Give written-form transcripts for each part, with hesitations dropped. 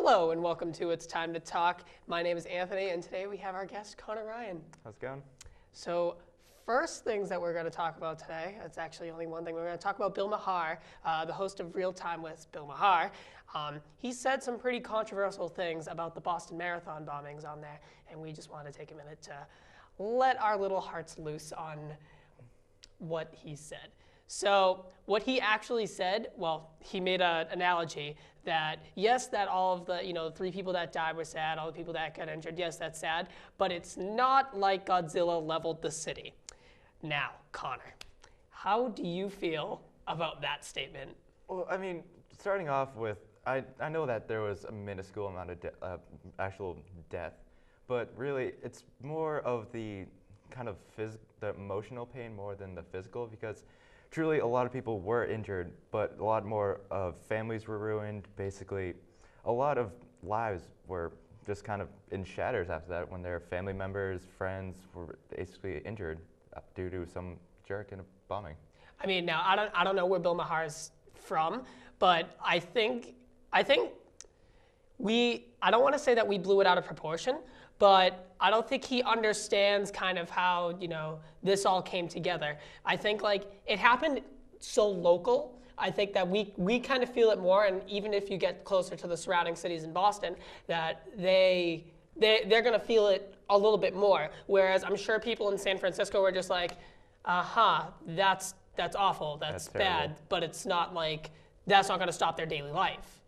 Hello and welcome to It's Time to Talk. My name is Anthony and today we have our guest Connor Ryan. How's it going? So first things that we're going to talk about today, it's actually only one thing, we're going to talk about Bill Maher, the host of Real Time with Bill Maher. He said some pretty controversial things about the Boston Marathon bombings on there, and we just want to take a minute to let our little hearts loose on what he said. So what he actually said, well, he made an analogy that yes, that all of the, 3 people that died were sad, all the people that got injured, yes, that's sad, but it's not like Godzilla leveled the city. Now, Connor, how do you feel about that statement? Well, I mean, starting off with, I know that there was a minuscule amount of actual death, but really it's more of the kind of the emotional pain more than the physical, because truly a lot of people were injured, but a lot more of families were ruined. Basically, a lot of lives were just kind of in shatters after that when their family members, friends were basically injured due to some jerk in a bombing. I mean, now I don't know where Bill Maher's from, but I think I don't want to say that we blew it out of proportion, but I don't think he understands kind of how, this all came together. I think like it happened so local. I think that we kind of feel it more, and even if you get closer to the surrounding cities in Boston, that they're going to feel it a little bit more. Whereas I'm sure people in San Francisco were just like, that's awful, that's bad, but it's not like, that's not going to stop their daily life.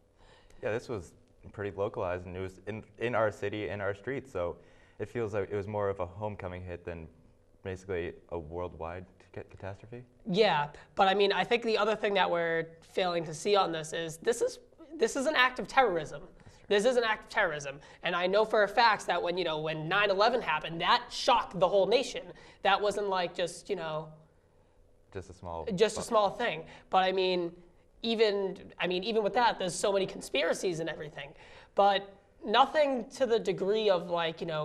Yeah, this was pretty localized, and it was in our city, in our streets, so it feels like it was more of a homecoming hit than basically a worldwide catastrophe. Yeah, but I mean, I think the other thing that we're failing to see on this is an act of terrorism. This is an act of terrorism, and I know for a fact that when 9/11 happened, that shocked the whole nation. That wasn't like just a small thing. But I mean, even with that, there's so many conspiracies and everything. But nothing to the degree of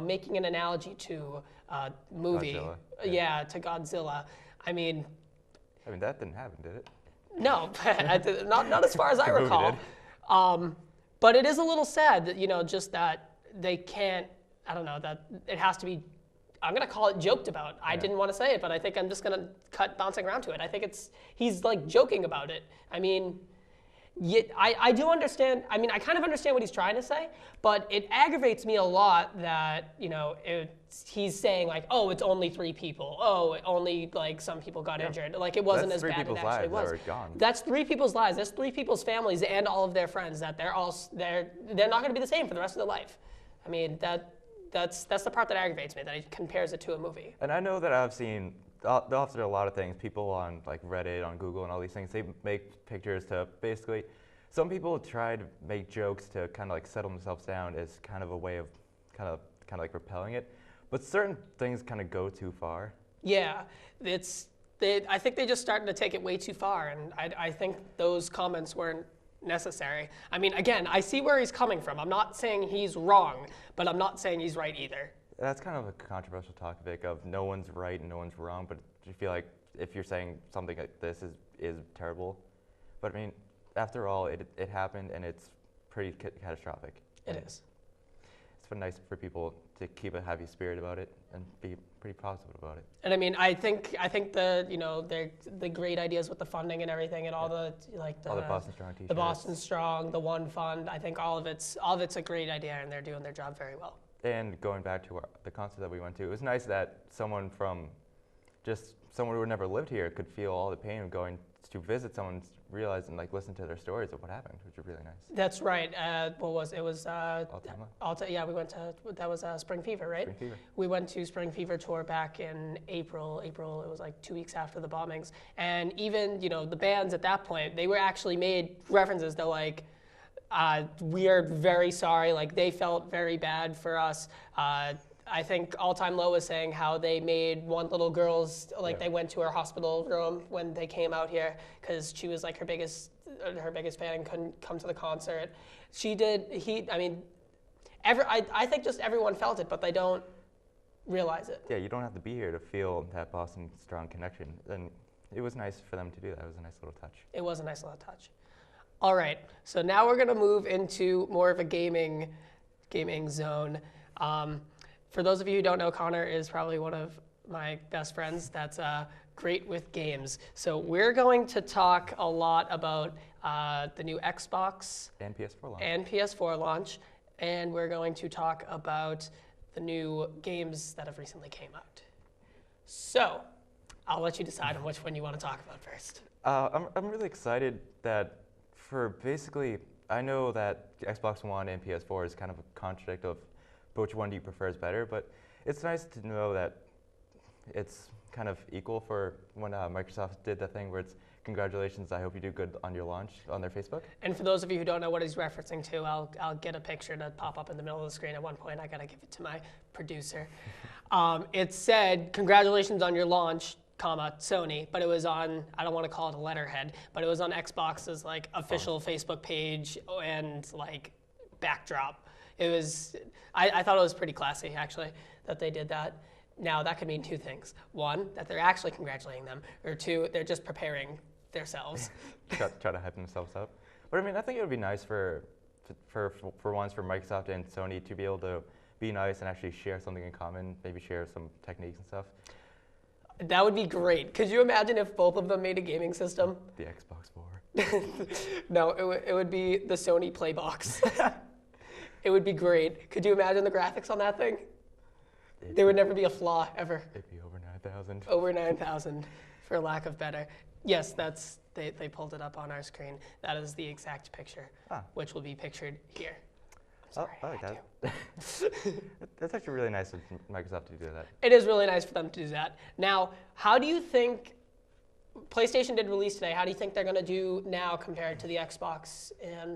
making an analogy to a movie. Godzilla. Yeah, to Godzilla. I mean, that didn't happen, did it? No, not as far as I recall. But it is a little sad that, just that they can't, I don't know, that it has to be, I'm going to call it joked about. I didn't want to say it, but I think I'm just going to cut bouncing around to it. I think he's like joking about it. I mean, I do understand, I kind of understand what he's trying to say, but it aggravates me a lot that, he's saying like, oh, it's only 3 people. Oh, only like some people got injured. Like it wasn't as bad as it actually was. That are gone. That's 3 people's lives. That's 3 people's families and all of their friends that they're not going to be the same for the rest of their life. I mean, that's the part that aggravates me, that he compares it to a movie. And I know that I've seen after a lot of things, people on like Reddit, on Google, and all these things, they make pictures to basically. Some people try to make jokes to kind of like settle themselves down as kind of a way of kind of like repelling it, but certain things kind of go too far. Yeah, I think they're just starting to take it way too far, and I think those comments weren't necessary. I mean, again, I see where he's coming from. I'm not saying he's wrong, but I'm not saying he's right either. That's kind of a controversial topic of no one's right and no one's wrong, but you feel like if you're saying something like this is terrible, but I mean, after all, it happened and it's pretty catastrophic. It is. It's been nice for people to keep a happy spirit about it and be pretty positive about it. And I mean, I think the great ideas with the funding and everything, and all the Boston Strong t-shirts. The Boston Strong, the One Fund. I think all of it's a great idea, and they're doing their job very well. And going back to the concert that we went to, it was nice that someone who never lived here could feel all the pain of going to visit someone, realize and listen to their stories of what happened, which was really nice. That's right. What was it? Was All Time. Yeah, we went to, that was Spring Fever, right? Spring Fever. We went to Spring Fever tour back in April. It was like 2 weeks after the bombings, and even the bands at that point, they were actually made references to like, we are very sorry. Like they felt very bad for us. I think All Time Low was saying how they made one little girl's, they went to her hospital room when they came out here because she was like her biggest fan and couldn't come to the concert. I think just everyone felt it, but they don't realize it. Yeah, you don't have to be here to feel that Boston Strong connection. And it was nice for them to do that. It was a nice little touch. It was a nice little touch. All right, so now we're gonna move into more of a gaming zone. For those of you who don't know, Connor is probably one of my best friends that's great with games. So we're going to talk a lot about the new Xbox And PS4 launch. and PS4 launch, and we're going to talk about the new games that have recently came out. So I'll let you decide on which one you want to talk about first. I'm really excited that for basically, I know that Xbox One and PS4 is kind of a contradict of which one do you prefer is better, but it's nice to know that it's kind of equal for when Microsoft did the thing where it's congratulations, I hope you do good on your launch on their Facebook. And for those of you who don't know what he's referencing to, I'll get a picture to pop up in the middle of the screen at one point. I gotta give it to my producer. It said, congratulations on your launch, comma, Sony, but it was on, I don't want to call it a letterhead, but it was on Xbox's like official Facebook page and like backdrop. It was, I thought it was pretty classy actually that they did that. Now that could mean two things. One, that they're actually congratulating them, or two, they're just preparing themselves. try to hype themselves up. But I mean, I think it would be nice for once for Microsoft and Sony to be able to be nice and actually share something in common, maybe share some techniques and stuff. That would be great. Could you imagine if both of them made a gaming system? The Xbox 4. No, it would be the Sony Playbox. It would be great. Could you imagine the graphics on that thing? There would never be a flaw, ever. It'd be over 9,000. Over 9,000, for lack of better. Yes, they pulled it up on our screen. That is the exact picture, which will be pictured here. I'm sorry, I like that. That's actually really nice of Microsoft to do that. It is really nice for them to do that. Now, how do you think, PlayStation did release today, how do you think they're gonna do now compared to the Xbox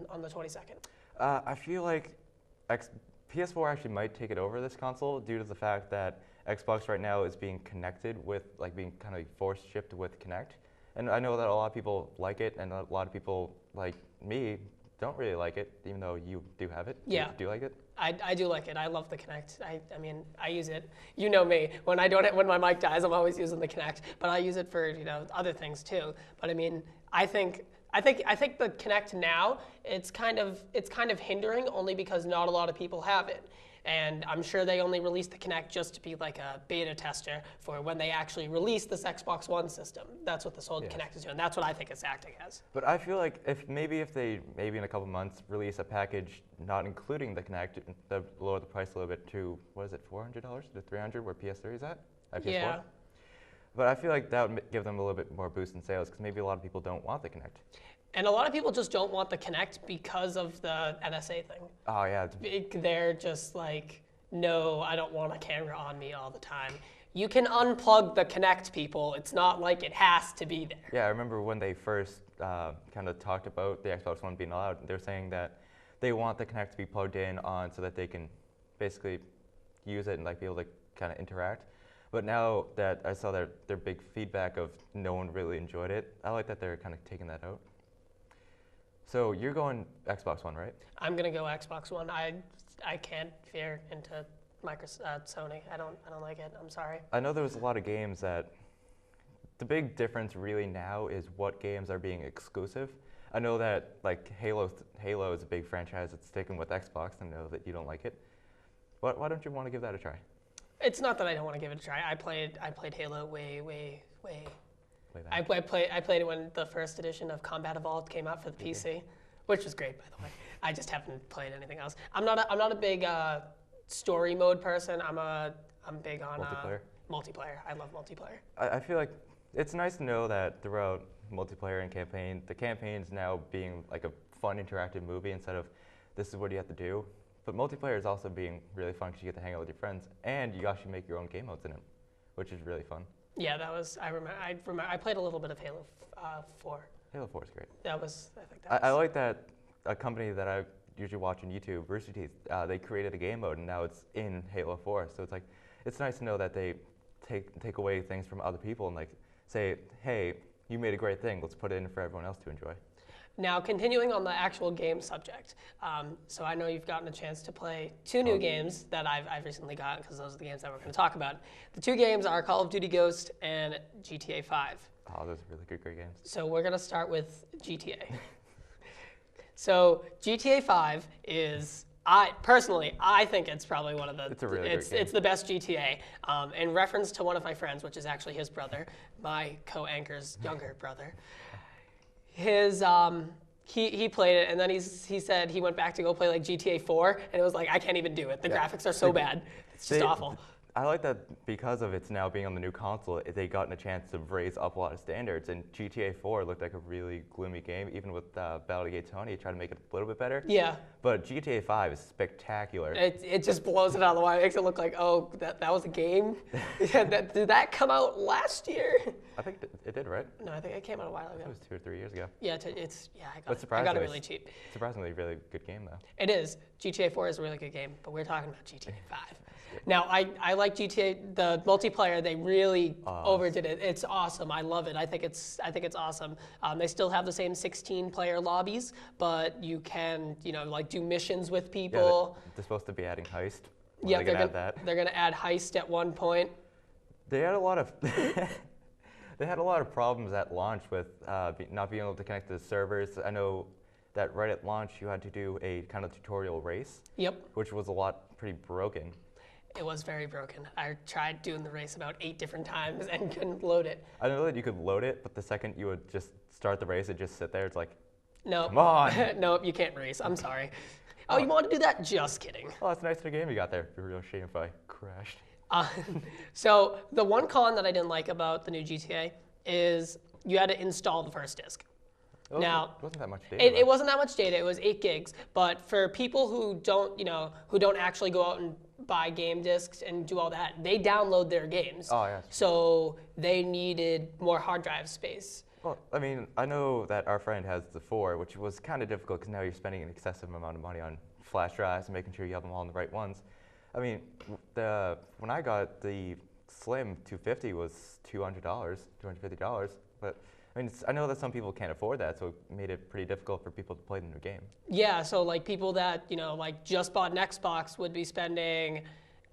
on the 22nd? I feel like PS4 actually might take it over this console due to the fact that Xbox right now is being connected with, like being kind of force shipped with Kinect. And I know that a lot of people like it, and a lot of people like me don't really like it, even though you do have it. Yeah. Do you like it? I do like it. I love the Kinect. I mean, I use it. You know me. When my mic dies, I'm always using the Kinect. But I use it for other things too. But I mean, I think the Kinect now it's kind of hindering only because not a lot of people have it. And I'm sure they only released the Kinect just to be like a beta tester for when they actually release this Xbox One system. That's what this whole Kinect is doing. That's what I think it's acting as. But I feel like if they in a couple months release a package not including the Kinect, lower the price a little bit to, what is it, $400 to $300 where PS3 is at PS4? Yeah. But I feel like that would give them a little bit more boost in sales because maybe a lot of people don't want the Kinect. And a lot of people just don't want the Kinect because of the NSA thing. Oh yeah. They're just like, no, I don't want a camera on me all the time. You can unplug the Kinect, people. It's not like it has to be there. Yeah, I remember when they first kind of talked about the Xbox One being allowed, they're saying that they want the Kinect to be plugged in on so that they can basically use it and like be able to kind of interact. But now that I saw their big feedback of no one really enjoyed it, I like that they're kind of taking that out. So you're going Xbox One, right? I'm gonna go Xbox One. I can't veer into Sony. I don't like it. I'm sorry. I know there was a lot of games that the big difference really now is what games are being exclusive. I know that like Halo is a big franchise that's sticking with Xbox. I know that you don't like it. Why don't you want to give that a try? It's not that I don't want to give it a try. I played Halo way. I played it when the first edition of Combat Evolved came out for the PC, which was great, by the way. I just haven't played anything else. I'm not a big story mode person. I'm big on multiplayer. I love multiplayer. I feel like it's nice to know that throughout multiplayer and campaign, the campaign's now being like a fun interactive movie instead of this is what you have to do. But multiplayer is also being really fun because you get to hang out with your friends and you actually make your own game modes in it, which is really fun. Yeah, that was. I remember. I played a little bit of Halo 4. Halo 4 is great. I like that a company that I usually watch on YouTube, Rooster Teeth, they created a game mode and now it's in Halo 4. So it's nice to know that they take away things from other people and like say, hey, you made a great thing. Let's put it in for everyone else to enjoy. Now, continuing on the actual game subject, so I know you've gotten a chance to play two new games that I've recently gotten because those are the games that we're going to talk about. The two games are Call of Duty Ghost and GTA 5. Oh, those are really great games. So we're going to start with GTA. So GTA 5 is, I think it's probably one of the. It's a really great game. It's the best GTA. In reference to one of my friends, which is actually his brother, my co-anchor's younger brother. He played it, and then he said he went back to go play like GTA 4, and it was like, I can't even do it. The graphics are so bad. It's just awful. I like that because of it's now being on the new console, they gotten a chance to raise up a lot of standards. And GTA 4 looked like a really gloomy game, even with Battlegate Tony tried to make it a little bit better. Yeah. But GTA 5 is spectacular. It just blows it out of the water. It makes it look like, oh, that was a game? Did that come out last year? I think it did, right? No, I think it came out a while ago. It was 2 or 3 years ago. Yeah, I got it really cheap. Surprisingly, really good game though. It is. GTA 4 is a really good game, but we're talking about GTA 5. Now, I like GTA, the multiplayer, they really overdid it. It's awesome. I love it. I think it's awesome. They still have the same 16-player lobbies, but you can, like do missions with people. Yeah, they're supposed to be adding heist. Yeah, they're going to add heist at one point. They had a lot of they had a lot of problems at launch with not being able to connect to the servers. I know that right at launch you had to do a kind of tutorial race. Yep. Which was pretty broken. It was very broken. I tried doing the race about 8 different times and couldn't load it. I know that you could load it, but the second you would just start the race, it'd just sit there. It's like, nope. Come on. Nope, you can't race. I'm sorry. Oh, you want to do that? Just kidding. Oh, that's a nice little game you got there. It'd be a real shame if I crashed. So the one con that I didn't like about the new GTA is you had to install the first disc. It wasn't that much data. It wasn't that much data. It was 8 gigs. But for people who don't actually go out and buy game discs and do all that, they download their games. Oh, yeah. So they needed more hard drive space. Well, I mean, I know that our friend has the 4, which was kind of difficult because now you're spending an excessive amount of money on flash drives and making sure you have them all on the right ones. I mean, when I got the Slim 250 was $250, but I mean, I know that some people can't afford that, so it made it pretty difficult for people to play the new game. Yeah, so like people that, just bought an Xbox would be spending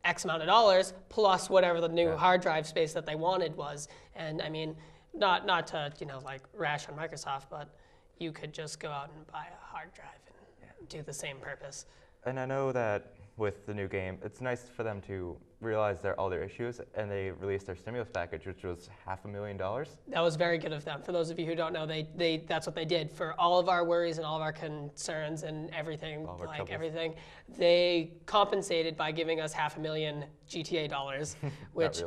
X amount of dollars plus whatever the new hard drive space that they wanted was. And I mean, not to, rash on Microsoft, but you could just go out and buy a hard drive and do the same purpose. And I know that with the new game, it's nice for them to realize all their issues, and they released their stimulus package, which was $500,000. That was very good of them. For those of you who don't know, that's what they did. For all of our worries and all of our concerns and everything, everything, they compensated by giving us $500,000 GTA dollars, which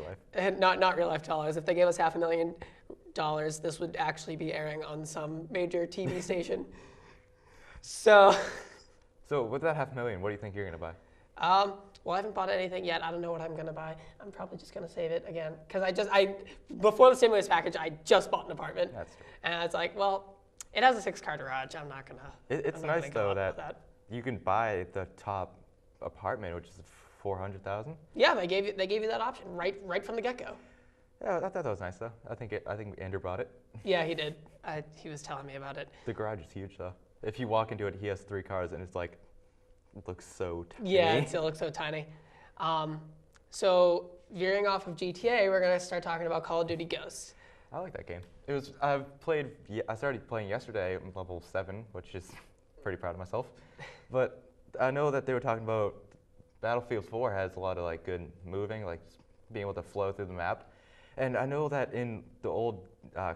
not real life dollars. If they gave us $500,000, this would actually be airing on some major TV station. So with that $500,000, what do you think you're gonna buy? Well, I haven't bought anything yet. I don't know what I'm gonna buy. I'm probably just gonna save it again because before the stimulus package, I just bought an apartment. That's true. And it's like, well, it has a 6-car garage. I'm not gonna. It's nice though that you can buy the top apartment, which is $400,000. Yeah, they gave you that option right from the get-go. Yeah, I thought that was nice though. I think Andrew bought it. Yeah, he did. He was telling me about it. The garage is huge though. If you walk into it, he has 3 cars, and it's like. It looks so tiny. Yeah, it still looks so tiny. So veering off of GTA, we're gonna start talking about Call of Duty Ghosts. I like that game. I started playing yesterday on level 7, which is pretty proud of myself. But I know that they were talking about Battlefield 4 has a lot of good moving, being able to flow through the map. And I know that in the old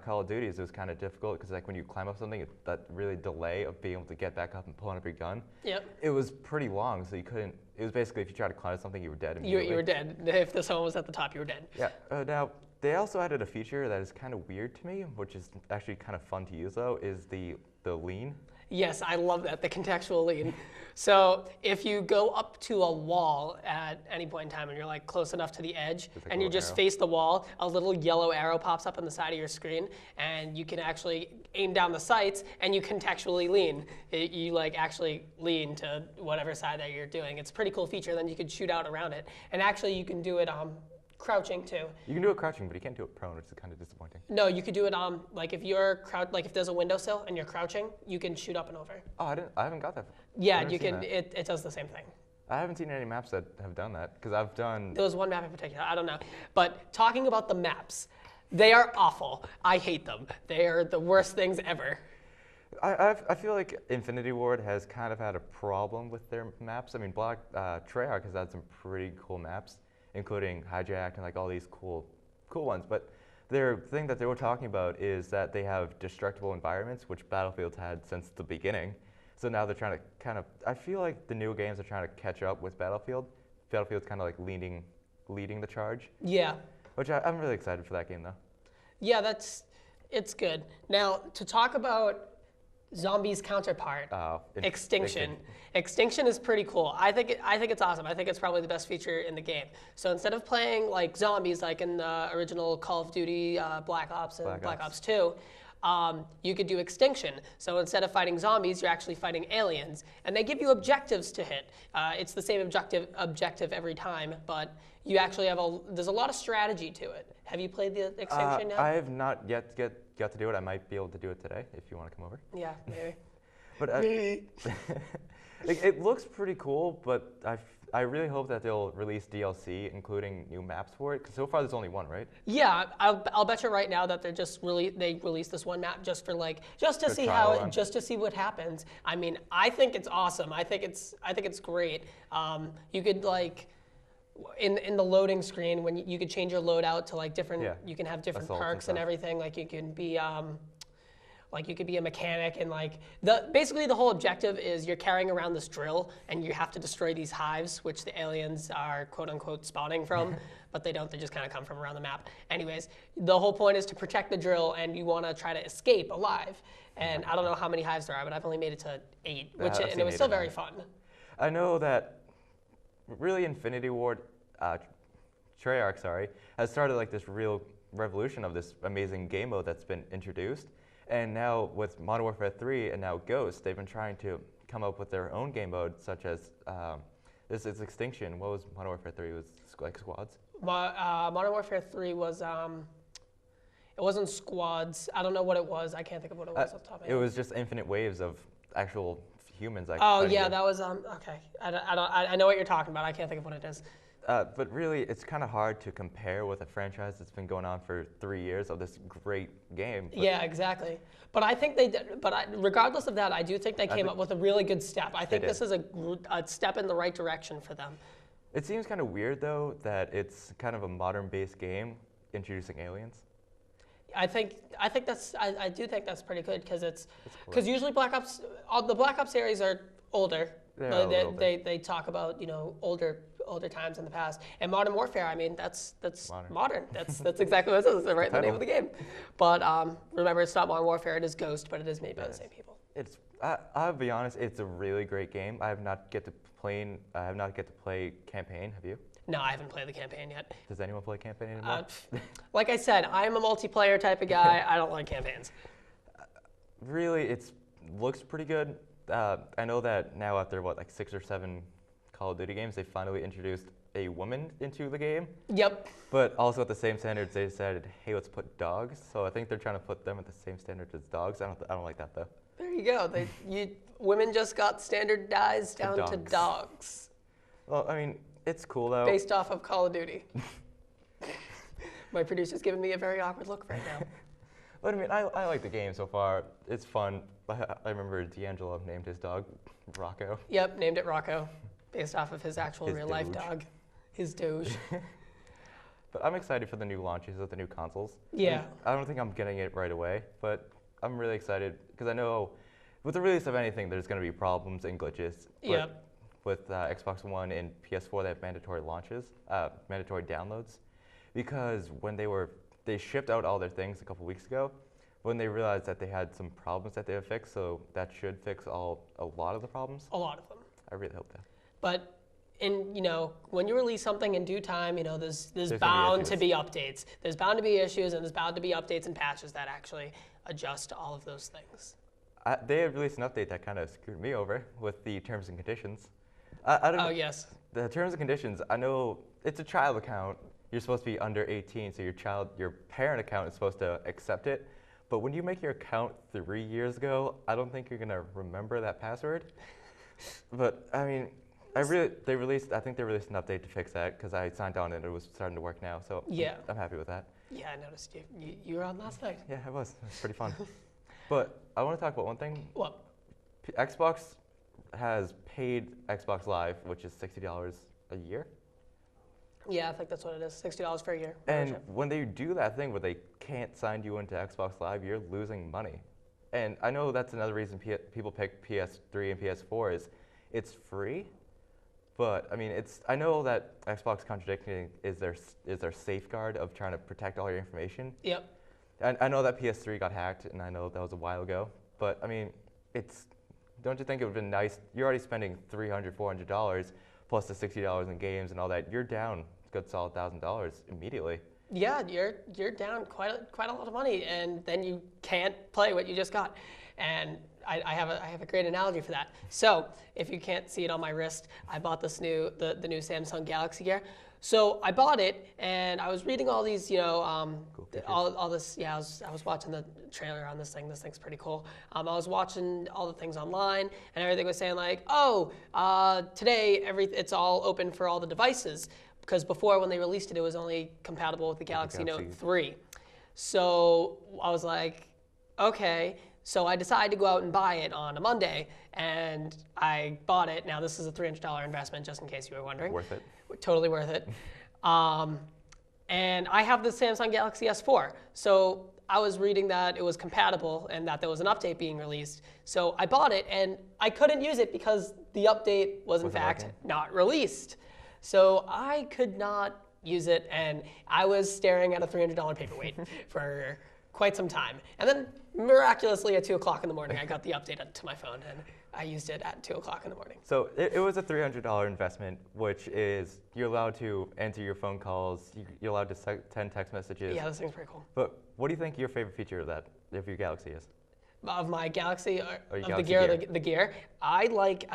Call of Duties, it was kind of difficult because when you climb up something, that really delay of being able to get back up and pulling up your gun. Yep. It was pretty long, so you couldn't. It was basically if you tried to climb something, you were dead immediately. You were dead. If the sun was at the top, you were dead. Yeah. Now they also added a feature that is kind of weird to me, which is actually kind of fun to use though, is the lean. Yes, I love that, the contextual lean. So if you go up to a wall at any point in time and you're close enough to the edge and you just face the wall, a little yellow arrow pops up on the side of your screen and you can actually aim down the sights and you contextually lean. You actually lean to whatever side that you're doing. It's a pretty cool feature, then you can shoot out around it. And actually you can do it crouching too. You can do it crouching, but you can't do it prone, which is kind of disappointing. No, you could do it if you're if there's a windowsill and you're crouching, you can shoot up and over. Oh, I haven't got that. Yeah, you can. It does the same thing. I haven't seen any maps that have done that because I've done. There was one map in particular. I don't know, but talking about the maps, they are awful. I hate them. They are the worst things ever. I feel like Infinity Ward has kind of had a problem with their maps. I mean, Treyarch has had some pretty cool maps, including Hijack and like all these cool ones. But their thing that they were talking about is that they have destructible environments, which Battlefield's had since the beginning. So now they're trying to kind of. I feel like the new games are trying to catch up with Battlefield. Battlefield's kind of like leading the charge, Yeah. which I'm really excited for that game though. Yeah, it's good. Now, to talk about Zombies counterpart, Extinction. Extinction is pretty cool. I think it's awesome. I think it's probably the best feature in the game. So instead of playing like zombies, like in the original Call of Duty, Black Ops and Black Ops 2, you could do Extinction. So instead of fighting zombies, you're actually fighting aliens, and they give you objectives to hit. It's the same objective every time, but you actually have there's a lot of strategy to it. Have you played the Extinction yet? I have not yet got to do it. I might be able to do it today if you want to come over. Yeah, maybe. But it looks pretty cool, but I really hope that they'll release DLC, including new maps for it. Because so far there's only one, right? Yeah, I'll bet you right now that they released this one map just to see what happens. I mean, I think it's awesome. I think it's great. You could like. In the loading screen, when you could change your loadout to like different, you can have different perks and everything. Like you can be a mechanic, and like basically the whole objective is you're carrying around this drill and you have to destroy these hives, which the aliens are quote unquote spawning from, but they don't. They just kind of come from around the map. Anyways, the whole point is to protect the drill, and you want to try to escape alive. And I don't know how many hives there are, but I've only made it to 8, and it was still very fun. I know that. Really, Infinity Ward, Treyarch, has started like this real revolution of this amazing game mode that's been introduced. And now with Modern Warfare 3 and now Ghost, they've been trying to come up with their own game mode, such as this is Extinction. What was Modern Warfare 3? It was like squads? Modern Warfare 3 was, it wasn't squads. I don't know what it was. I can't think of what it was off the top of my head. It was just infinite waves of actual humans. Oh yeah, that was okay. I know what you're talking about. I can't think of what it is. But really, it's kind of hard to compare with a franchise that's been going on for 3 years of this great game. Yeah, exactly. But I think they did. But regardless of that, I do think they came up with a really good step. I think this is a step in the right direction for them. It seems kind of weird though that it's kind of a modern-based game introducing aliens. I do think that's pretty good because usually the Black Ops series are older. They talk about older times in the past, and Modern Warfare. I mean that's modern. That's exactly what it is. It's right in the name of the game. But remember, it's not Modern Warfare. It is Ghost, but it is made by the same people. I'll be honest. It's a really great game. I have not get to play campaign. Have you? No, I haven't played the campaign yet. Does anyone play campaign anymore? Like I said, I'm a multiplayer type of guy. I don't like campaigns. Really, it looks pretty good. I know that now after like 6 or 7 Call of Duty games, they finally introduced a woman into the game. Yep. But also at the same standards, they decided, hey, let's put dogs. So I think they're trying to put them at the same standards as dogs. I don't like that though. There you go. Women just got standardized down to dogs. Well, I mean. It's cool though. Based off of Call of Duty. My producer's giving me a very awkward look right now. But I mean, I like the game so far. It's fun. I remember D'Angelo named his dog Rocco. Yep, named it Rocco, based off of his actual real-life dog, his Doge. But I'm excited for the new launches of the new consoles. Yeah. I don't think I'm getting it right away, but I'm really excited because I know with the release of anything, there's going to be problems and glitches. Yep. With Xbox One and PS4, they have mandatory launches, mandatory downloads, because when they shipped out all their things a couple weeks ago, when they realized that they had some problems that they had fixed, so that should fix a lot of the problems. A lot of them. I really hope that. But when you release something in due time, there's bound to be updates. There's bound to be issues, and there's bound to be updates and patches that actually adjust to all of those things. They had released an update that kind of screwed me over with the terms and conditions. I don't know. Oh, yes. The terms and conditions, I know it's a child account. You're supposed to be under 18, so your parent account is supposed to accept it. But when you make your account 3 years ago, I don't think you're going to remember that password. But, I mean, I think they released an update to fix that because I signed on and it was starting to work now. So yeah. I'm happy with that. Yeah, I noticed you were on last night. Yeah, I was. It was pretty fun. But I want to talk about one thing. What? Xbox has paid Xbox Live, which is $60 a year. Yeah, I think that's what it is. $60 for a year. And when they do that thing where they can't sign you into Xbox Live, you're losing money. And I know that's another reason people pick PS3 and PS4 is it's free. But I mean, I know that Xbox contradicting is their safeguard of trying to protect all your information. Yep. And I know that PS3 got hacked, and I know that was a while ago. But I mean, don't you think it would have been nice? You're already spending $300, $400 plus the $60 in games and all that. You're down a good solid $1,000 immediately. Yeah, you're down quite a lot of money, and then you can't play what you just got. And I have a great analogy for that. So if you can't see it on my wrist, I bought the new Samsung Galaxy Gear. So I bought it, and I was reading all these, Cool all this. Yeah, I was watching the trailer on this thing. This thing's pretty cool. I was watching all the things online, and everything was saying like, today it's all open for all the devices. Because before, when they released it, it was only compatible with the Galaxy Note 3. So I was like, okay. So I decided to go out and buy it on a Monday, and I bought it. Now, this is a $300 investment, just in case you were wondering. Worth it. Totally worth it. And I have the Samsung Galaxy S4. So I was reading that it was compatible and that there was an update being released. So I bought it, and I couldn't use it because the update was in fact not released. So I could not use it, and I was staring at a $300 paperweight for quite some time. And then miraculously at 2 o'clock in the morning, I got the update to my phone, and I used it at 2 o'clock in the morning. So it was a $300 investment, which is you're allowed to answer your phone calls, you're allowed to send text messages. Yeah, this thing's pretty cool. But what do you think your favorite feature of your Galaxy is? Of my Galaxy, Or of Galaxy the gear, Gear. the gear, I like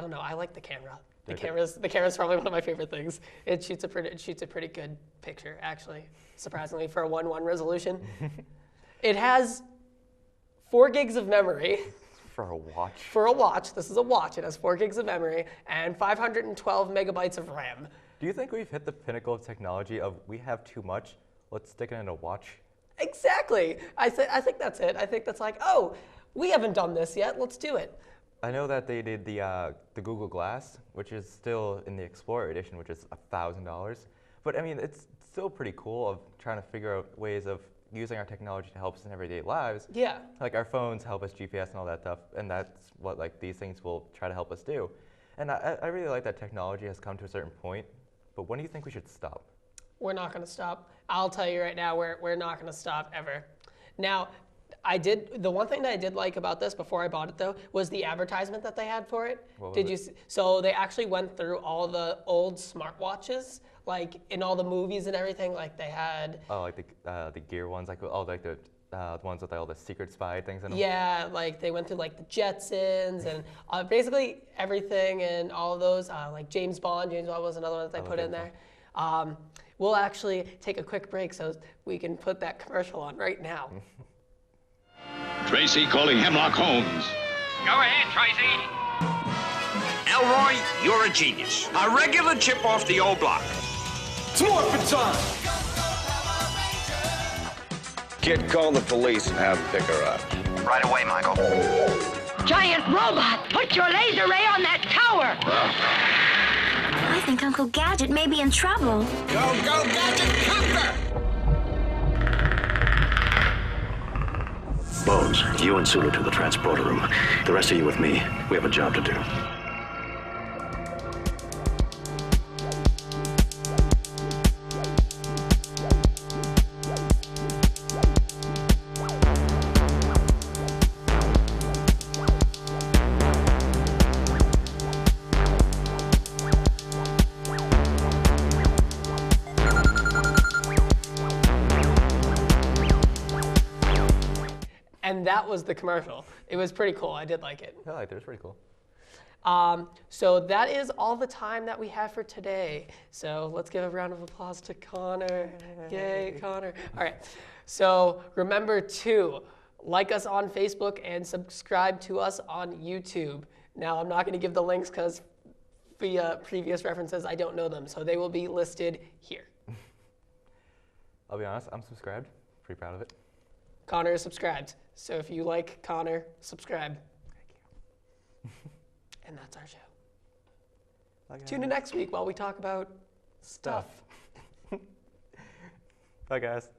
the camera. The camera's probably one of my favorite things. It shoots a pretty good picture, actually, surprisingly, for a 1:1 resolution. It has 4 gigs of memory. For a watch. For a watch, this is a watch. It has 4 gigs of memory and 512 megabytes of RAM. Do you think we've hit the pinnacle of technology of we have too much, let's stick it in a watch? Exactly. I think that's it. I think that's like, oh, we haven't done this yet. Let's do it. I know that they did the Google Glass, which is still in the Explorer edition, which is $1,000. But I mean, it's still pretty cool of trying to figure out ways of using our technology to help us in everyday lives. Yeah. Like our phones help us GPS and all that stuff, and that's what like these things will try to help us do. And I really like that technology has come to a certain point, but when do you think we should stop? We're not going to stop. I'll tell you right now, we're not going to stop ever. Now, the one thing that I did like about this before I bought it though was the advertisement that they had for it. Did you see? So they actually went through all the old smartwatches, like in all the movies and everything. Like they had. Oh, like the Gear ones, like all like the ones with like, all the secret spy things in them. Yeah, like they went through like the Jetsons and basically everything and all of those. Like James Bond. James Bond was another one that they put in there. We'll actually take a quick break so we can put that commercial on right now. Tracy calling Hemlock Holmes. Go ahead, Tracy. Elroy, you're a genius. A regular chip off the old block. It's morphin' time! Kid, call the police and have them pick her up. Right away, Michael. Giant robot! Put your laser ray on that tower! I think Uncle Gadget may be in trouble. Go, Gadget, copter! Bones, you and Sulu to the transporter room. The rest of you with me. We have a job to do. And that was the commercial. It was pretty cool. I did like it. I liked it. It was pretty cool. So that is all the time that we have for today. So let's give a round of applause to Connor. Yay, Connor. All right. So remember to like us on Facebook and subscribe to us on YouTube. Now, I'm not going to give the links because via previous references, I don't know them. So they will be listed here. I'll be honest, I'm subscribed. Pretty proud of it. Connor is subscribed. So if you like Connor, subscribe. Thank you. And that's our show. Tune in next week while we talk about stuff. Bye, guys.